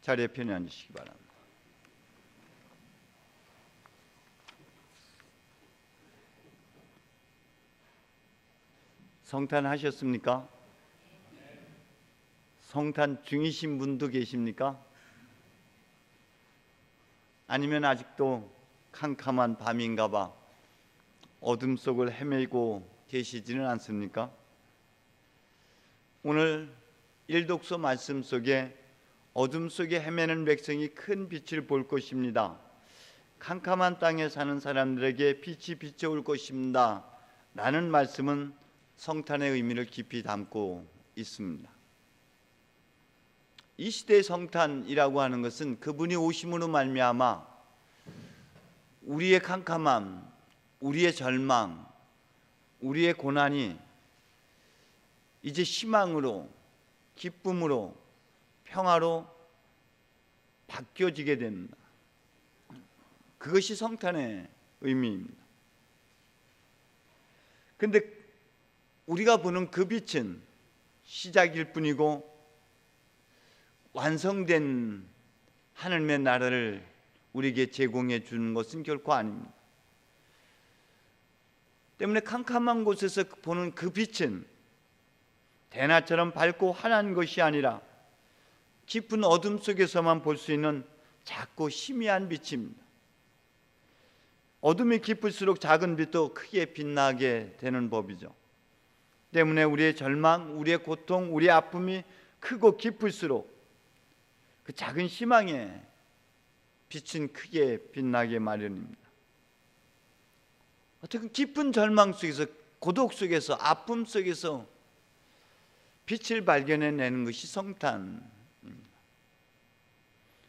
자리에 편히 앉으시기 바랍니다. 성탄 하셨습니까? 성탄 중이신 분도 계십니까? 아니면 아직도 캄캄한 밤인가 봐 어둠 속을 헤매고 계시지는 않습니까? 오늘 일독서 말씀 속에 어둠 속에 헤매는 백성이 큰 빛을 볼 것입니다. 캄캄한 땅에 사는 사람들에게 빛이 비춰올 것입니다 라는 말씀은 성탄의 의미를 깊이 담고 있습니다. 이 시대의 성탄이라고 하는 것은 그분이 오심으로 말미암아 우리의 캄캄함, 우리의 절망, 우리의 고난이 이제 희망으로, 기쁨으로, 평화로 바뀌어지게 됩니다. 그것이 성탄의 의미입니다. 그런데 우리가 보는 그 빛은 시작일 뿐이고 완성된 하늘의 나라를 우리에게 제공해 주는 것은 결코 아닙니다. 때문에 캄캄한 곳에서 보는 그 빛은 대낮처럼 밝고 환한 것이 아니라 깊은 어둠 속에서만 볼 수 있는 작고 희미한 빛입니다. 어둠이 깊을수록 작은 빛도 크게 빛나게 되는 법이죠. 때문에 우리의 절망, 우리의 고통, 우리의 아픔이 크고 깊을수록 그 작은 희망의 빛은 크게 빛나게 마련입니다. 어떻게 깊은 절망 속에서, 고독 속에서, 아픔 속에서 빛을 발견해내는 것이 성탄입니다.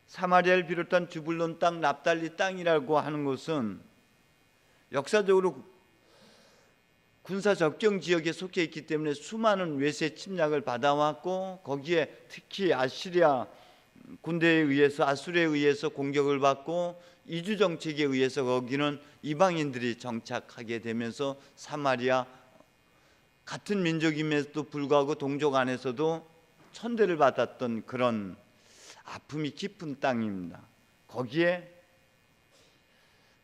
사마리아를 비롯한 주불론 땅, 납달리 땅이라고 하는 것은 역사적으로 군사 접경 지역에 속해 있기 때문에 수많은 외세 침략을 받아왔고, 거기에 특히 아시리아 군대에 의해서, 아수르에 의해서 공격을 받고, 이주 정책에 의해서 거기는 이방인들이 정착하게 되면서 사마리아, 같은 민족임에도 불구하고 동족 안에서도 천대를 받았던 그런 아픔이 깊은 땅입니다. 거기에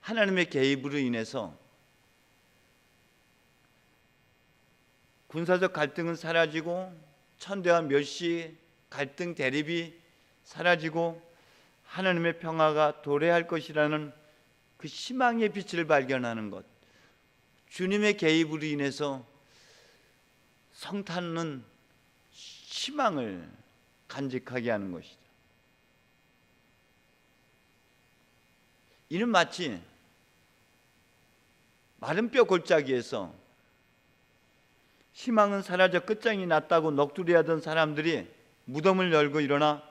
하나님의 개입으로 인해서 군사적 갈등은 사라지고 천대와 멸시, 갈등, 대립이 사라지고 하나님의 평화가 도래할 것이라는 그 희망의 빛을 발견하는 것, 주님의 개입으로 인해서 성탄은 희망을 간직하게 하는 것이죠. 이는 마치 마른 뼈 골짜기에서 희망은 사라져 끝장이 났다고 넋두리하던 사람들이 무덤을 열고 일어나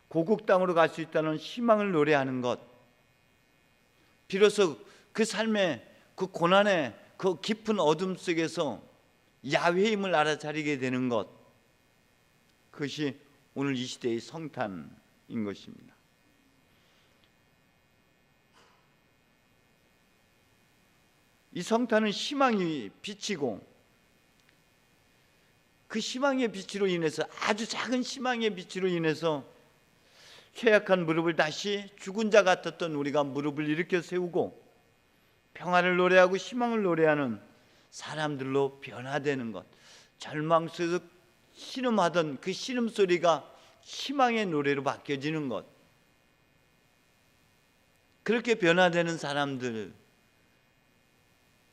고국 땅으로 갈 수 있다는 희망을 노래하는 것, 비로소 그 삶의 그 고난의 그 깊은 어둠 속에서 야훼의 힘을 알아차리게 되는 것, 그것이 오늘 이 시대의 성탄인 것입니다. 이 성탄은 희망이 비치고, 그 희망의 빛으로 인해서, 아주 작은 희망의 빛으로 인해서 쇠약한 무릎을 다시 죽은 자 같았던 우리가 무릎을 일으켜 세우고 평화를 노래하고 희망을 노래하는 사람들로 변화되는 것, 절망 속에서 신음하던 그 신음소리가 희망의 노래로 바뀌어지는 것, 그렇게 변화되는 사람들,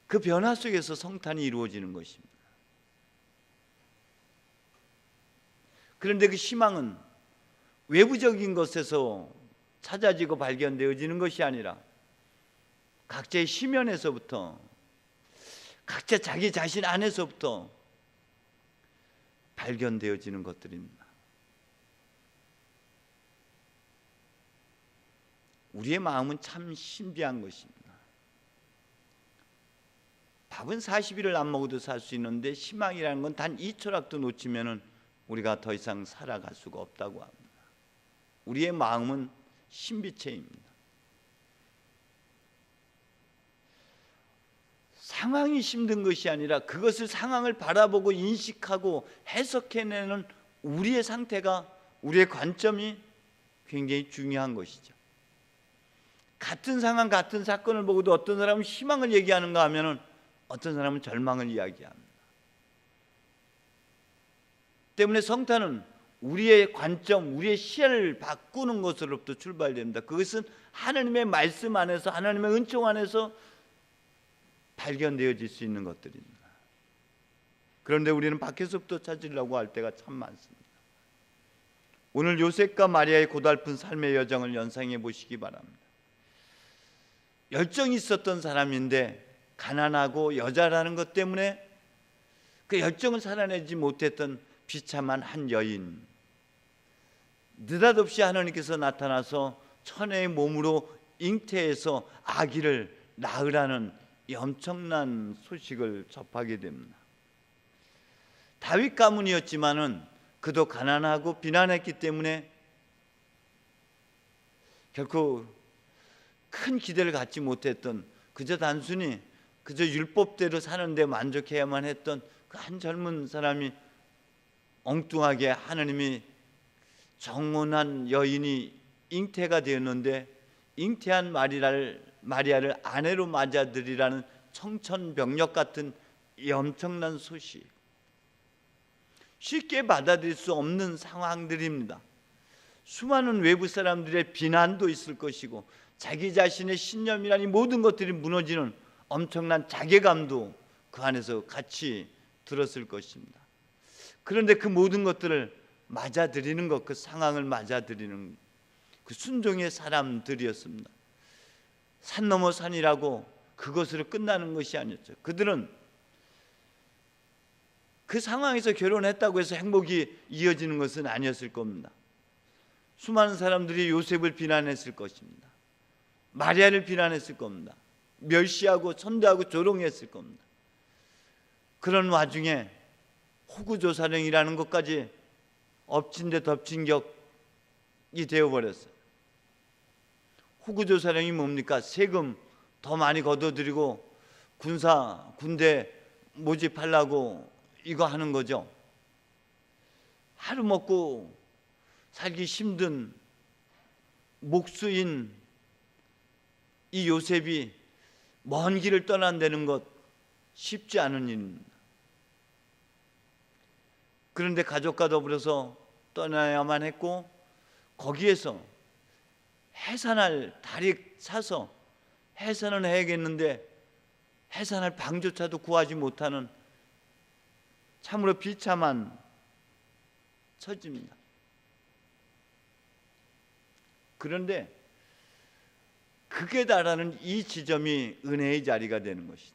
그 변화 속에서 성탄이 이루어지는 것입니다. 그런데 그 희망은 외부적인 것에서 찾아지고 발견되어지는 것이 아니라 각자의 심연에서부터, 각자 자기 자신 안에서부터 발견되어지는 것들입니다. 우리의 마음은 참 신비한 것입니다. 밥은 40일을 안 먹어도 살 수 있는데 희망이라는 건 단 2초라도 놓치면 우리가 더 이상 살아갈 수가 없다고 합니다. 우리의 마음은 신비체입니다. 상황이 힘든 것이 아니라 그것을 상황을 바라보고 인식하고 해석해내는 우리의 상태가, 우리의 관점이 굉장히 중요한 것이죠. 같은 상황, 같은 사건을 보고도 어떤 사람은 희망을 얘기하는가 하면은 어떤 사람은 절망을 이야기합니다. 때문에 성탄은 우리의 관점, 우리의 시야를 바꾸는 것으로부터 출발됩니다. 그것은 하나님의 말씀 안에서, 하나님의 은총 안에서 발견되어질 수 있는 것들입니다. 그런데 우리는 밖에서부터 찾으려고 할 때가 참 많습니다. 오늘 요셉과 마리아의 고달픈 삶의 여정을 연상해 보시기 바랍니다. 열정이 있었던 사람인데 가난하고 여자라는 것 때문에 그 열정을 살아내지 못했던 비참한 한 여인, 느닷없이 하나님께서 나타나서 처녀의 몸으로 잉태해서 아기를 낳으라는 이 엄청난 소식을 접하게 됩니다. 다윗 가문이었지만은 그도 가난하고 비난했기 때문에 결코 큰 기대를 갖지 못했던, 그저 단순히 그저 율법대로 사는데 만족해야만 했던 그 한 젊은 사람이 엉뚱하게 하나님이 정혼한 여인이 잉태가 되었는데 잉태한 마리아를 아내로 맞아들이라는 청천벽력 같은 이 엄청난 소식, 쉽게 받아들일 수 없는 상황들입니다. 수많은 외부 사람들의 비난도 있을 것이고 자기 자신의 신념이라니 모든 것들이 무너지는 엄청난 자괴감도 그 안에서 같이 들었을 것입니다. 그런데 그 모든 것들을 맞아들이는 것, 그 상황을 맞아들이는 그 순종의 사람들이었습니다. 산 넘어 산이라고 그것으로 끝나는 것이 아니었죠. 그들은 그 상황에서 결혼했다고 해서 행복이 이어지는 것은 아니었을 겁니다. 수많은 사람들이 요셉을 비난했을 것입니다. 마리아를 비난했을 겁니다. 멸시하고 천대하고 조롱했을 겁니다. 그런 와중에 호구조사령이라는 것까지 엎친 데 덮친 격이 되어버렸어요. 호구조사령이 뭡니까? 세금 더 많이 걷어들이고 군대 모집하려고 이거 하는 거죠. 하루 먹고 살기 힘든 목수인 이 요셉이 먼 길을 떠난다는 것 쉽지 않은 일입니다. 그런데 가족과 더불어서 떠나야만 했고 거기에서 해산할 다리 사서 해산은 해야겠는데 해산할 방조차도 구하지 못하는 참으로 비참한 처지입니다. 그런데 극에 달하는 이 지점이 은혜의 자리가 되는 것이죠.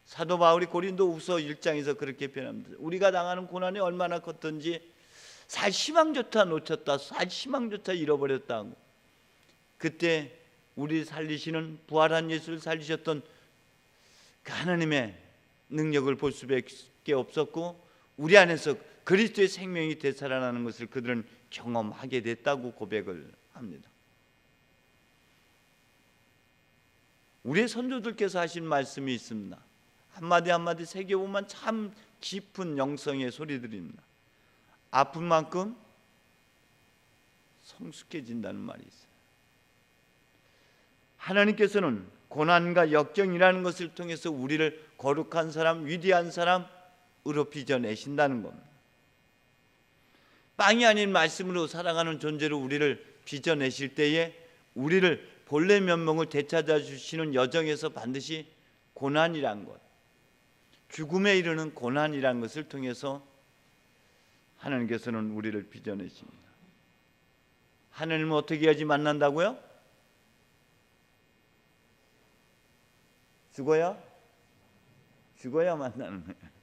사도 바울이 고린도후서 1장에서 그렇게 표현합니다. 우리가 당하는 고난이 얼마나 컸던지 살 희망조차 놓쳤다, 살 희망조차 잃어버렸다고. 그때 우리 살리시는 부활한 예수를 살리셨던 그 하나님의 능력을 볼 수밖에 없었고 우리 안에서 그리스도의 생명이 되살아나는 것을 그들은 경험하게 됐다고 고백을 합니다. 우리의 선조들께서 하신 말씀이 있습니다. 한마디 한마디 새겨보면 참 깊은 영성의 소리들입니다. 아픈 만큼 성숙해진다는 말이 있어요. 하나님께서는 고난과 역경이라는 것을 통해서 우리를 거룩한 사람, 위대한 사람으로 빚어내신다는 겁니다. 빵이 아닌 말씀으로 살아가는 존재로 우리를 빚어내실 때에 우리를 본래 면목을 되찾아 주시는 여정에서 반드시 고난이란 것, 죽음에 이르는 고난이란 것을 통해서 하나님께서는 우리를 빚어내십니다. 하나님은 어떻게 해야지 만난다고요? 죽어야 만나는 거예요.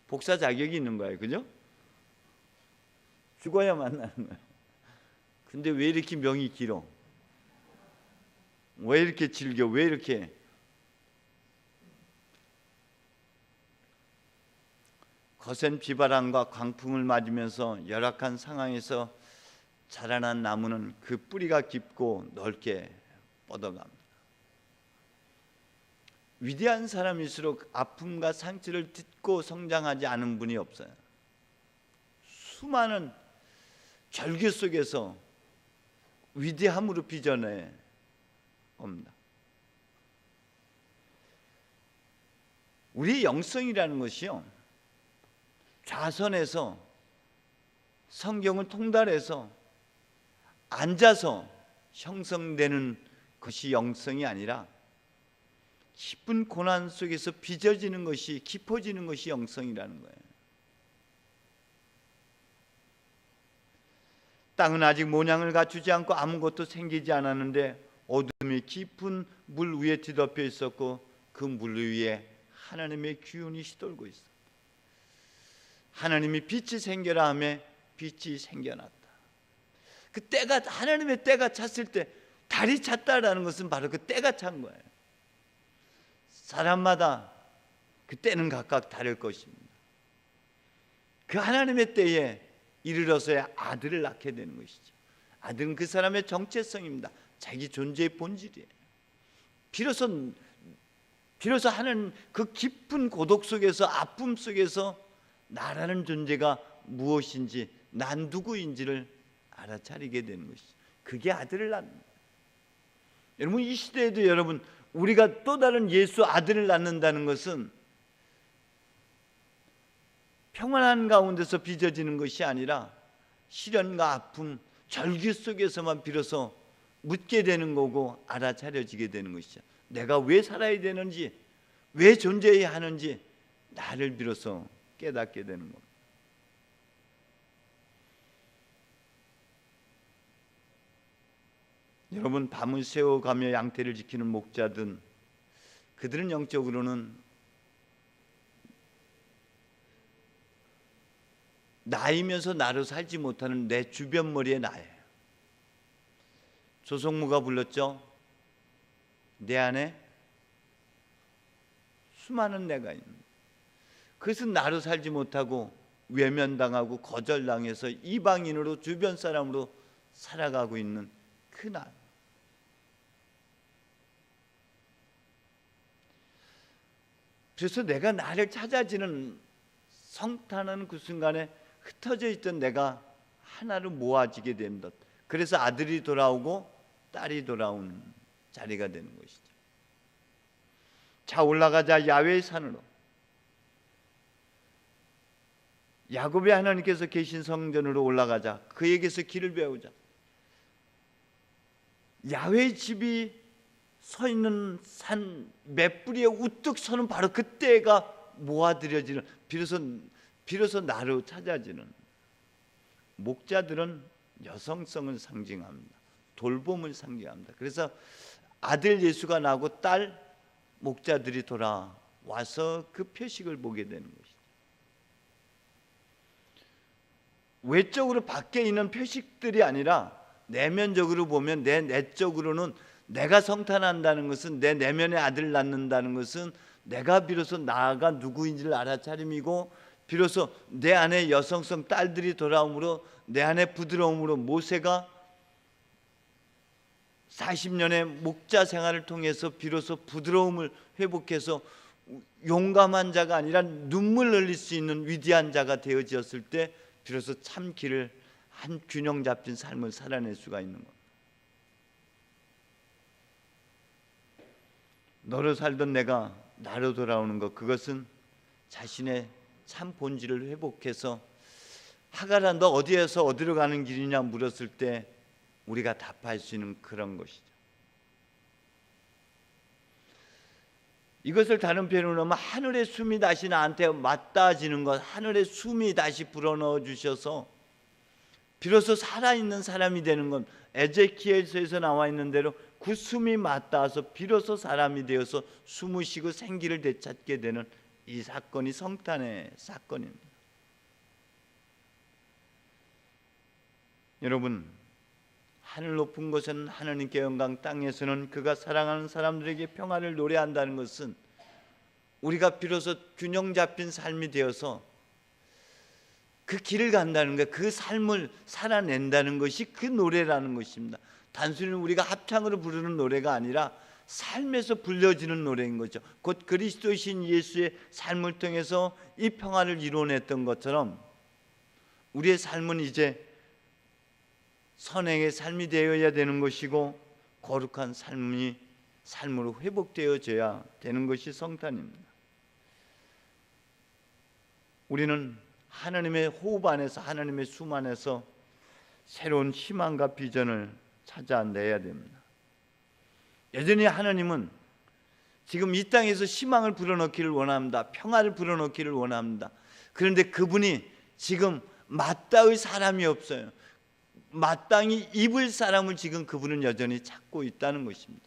복사 자격이 있는 거예요. 그죠? 죽어야 만나는 거예요. 근데 왜 이렇게 명이 길어? 왜 이렇게 질겨? 왜 이렇게? 거센 비바람과 광풍을 맞으면서 열악한 상황에서 자라난 나무는 그 뿌리가 깊고 넓게 뻗어갑니다. 위대한 사람일수록 아픔과 상처를 딛고 성장하지 않은 분이 없어요. 수많은 절규 속에서 위대함으로 빚어내 옵니다. 우리 영성이라는 것이요, 좌선에서 성경을 통달해서 앉아서 형성되는 것이 영성이 아니라 깊은 고난 속에서 빚어지는 것이, 깊어지는 것이 영성이라는 거예요. 땅은 아직 모양을 갖추지 않고 아무것도 생기지 않았는데 어둠이 깊은 물 위에 뒤덮여 있었고 그 물 위에 하나님의 기운이 시돌고 있어. 하나님이 빛이 생겨라 하며 빛이 생겨났다. 그 때가, 하나님의 때가 찼을 때, 달이 찼다라는 것은 바로 그 때가 찬 거예요. 사람마다 그 때는 각각 다를 것입니다. 그 하나님의 때에 이르러서야 아들을 낳게 되는 것이죠. 아들은 그 사람의 정체성입니다. 자기 존재의 본질이에요. 비로소 하는 그 깊은 고독 속에서, 아픔 속에서 나라는 존재가 무엇인지, 난 누구인지를 알아차리게 되는 것이죠. 그게 아들을 낳는 거예요. 여러분, 이 시대에도 여러분, 우리가 또 다른 예수 아들을 낳는다는 것은 평안한 가운데서 빚어지는 것이 아니라 시련과 아픔, 절규 속에서만 비로소 묻게 되는 거고 알아차려지게 되는 것이죠. 내가 왜 살아야 되는지, 왜 존재해야 하는지 나를 비로소 깨닫게 되는 겁니다. 여러분, 밤을 새워가며 양떼를 지키는 목자든, 그들은 영적으로는 나이면서 나로 살지 못하는 내 주변 머리의 나예요. 조성모가 불렀죠. 내 안에 수많은 내가 있는, 그것은 나로 살지 못하고 외면당하고 거절당해서 이방인으로, 주변 사람으로 살아가고 있는 그 나. 그래서 내가 나를 찾아지는 성탄하는 그 순간에 흩어져 있던 내가 하나로 모아지게 됩니다. 그래서 아들이 돌아오고 딸이 돌아오는 자리가 되는 것이죠. 자, 올라가자. 야훼의 산으로. 야곱의 하나님께서 계신 성전으로 올라가자. 그에게서 길을 배우자. 야훼의 집이 서 있는 산 맷뿌리에 우뚝 서는 바로 그때가 모아들여지는, 비로소 나로 찾아지는. 목자들은 여성성을 상징합니다. 돌봄을 상징합니다. 그래서 아들 예수가 나고 딸 목자들이 돌아와서 그 표식을 보게 되는 것이죠. 외적으로 밖에 있는 표식들이 아니라 내면적으로 보면, 내 내적으로는 내가 성탄한다는 것은, 내 내면의 아들을 낳는다는 것은 내가 비로소 나가 누구인지를 알아차림이고, 비로소 내 안에 여성성 딸들이 돌아옴으로, 내 안에 부드러움으로, 모세가 40년의 목자 생활을 통해서 비로소 부드러움을 회복해서 용감한 자가 아니라 눈물 흘릴 수 있는 위대한 자가 되어지었을 때 비로소 참 길을, 한 균형 잡힌 삶을 살아낼 수가 있는 것. 너로 살던 내가 나로 돌아오는 것, 그것은 자신의 참 본질을 회복해서, 하갈아 너 어디에서 어디로 가는 길이냐 물었을 때 우리가 답할 수 있는 그런 것이죠. 이것을 다른 표현으로 하면 하늘의 숨이 다시 나한테 맞닿아지는 것, 하늘의 숨이 다시 불어넣어 주셔서 비로소 살아있는 사람이 되는 것. 에제키엘서에서 나와 있는 대로 그 숨이 맞닿아서 비로소 사람이 되어서 숨을 쉬고 생기를 되찾게 되는 이 사건이 성탄의 사건입니다. 여러분, 하늘 높은 곳에는 하나님께 영광, 땅에서는 그가 사랑하는 사람들에게 평안을 노래한다는 것은 우리가 비로소 균형 잡힌 삶이 되어서 그 길을 간다는 것, 그 삶을 살아낸다는 것이 그 노래라는 것입니다. 단순히 우리가 합창으로 부르는 노래가 아니라 삶에서 불려지는 노래인 거죠. 곧 그리스도이신 예수의 삶을 통해서 이 평화를 이루어냈던 것처럼 우리의 삶은 이제 선행의 삶이 되어야 되는 것이고 거룩한 삶으로 회복되어져야 되는 것이 성탄입니다. 우리는 하나님의 호흡 안에서, 하나님의 숨 안에서 새로운 희망과 비전을 찾아내야 됩니다. 여전히 하나님은 지금 이 땅에서 희망을 불어넣기를 원합니다. 평화를 불어넣기를 원합니다. 그런데 그분이 지금 마땅의 사람이 없어요. 마땅히 입을 사람을 지금 그분은 여전히 찾고 있다는 것입니다.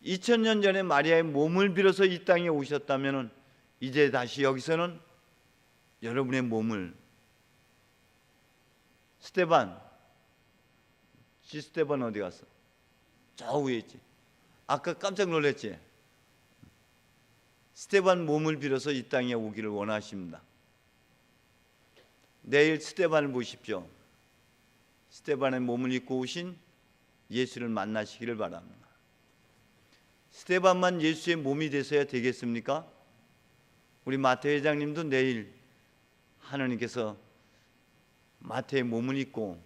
2000년 전에 마리아의 몸을 빌어서 이 땅에 오셨다면 이제 다시 여기서는 여러분의 몸을, 스테반 어디 갔어? 저 위에 있지. 아까 깜짝 놀랐지? 스테반 몸을 빌어서 이 땅에 오기를 원하십니다. 내일 스테반을 보십시오. 스테반의 몸을 입고 오신 예수를 만나시기를 바랍니다. 스테반만 예수의 몸이 되셔야 되겠습니까? 우리 마태 회장님도 내일 하나님께서 마태의 몸을 입고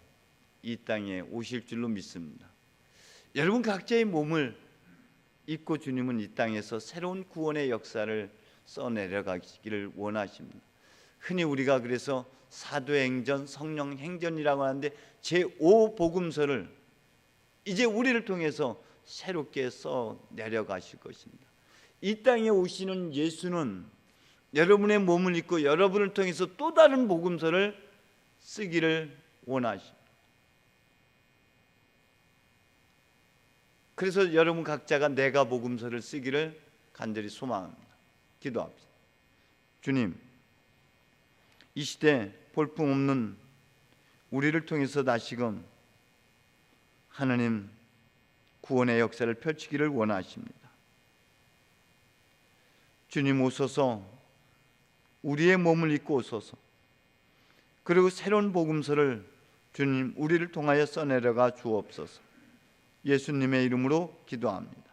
이 땅에 오실 줄로 믿습니다. 여러분 각자의 몸을 입고 주님은 이 땅에서 새로운 구원의 역사를 써내려가기를 원하십니다. 흔히 우리가 그래서 사도행전, 성령행전이라고 하는데 제5복음서를 이제 우리를 통해서 새롭게 써내려가실 것입니다. 이 땅에 오시는 예수는 여러분의 몸을 입고 여러분을 통해서 또 다른 복음서를 쓰기를 원하십니다. 그래서 여러분 각자가 내가 복음서를 쓰기를 간절히 소망합니다. 기도합시다. 주님, 이 시대 볼품없는 우리를 통해서 다시금 하나님 구원의 역사를 펼치기를 원하십니다. 주님 오소서, 우리의 몸을 입고 오소서. 그리고 새로운 복음서를 주님 우리를 통하여 써내려가 주옵소서. 예수님의 이름으로 기도합니다.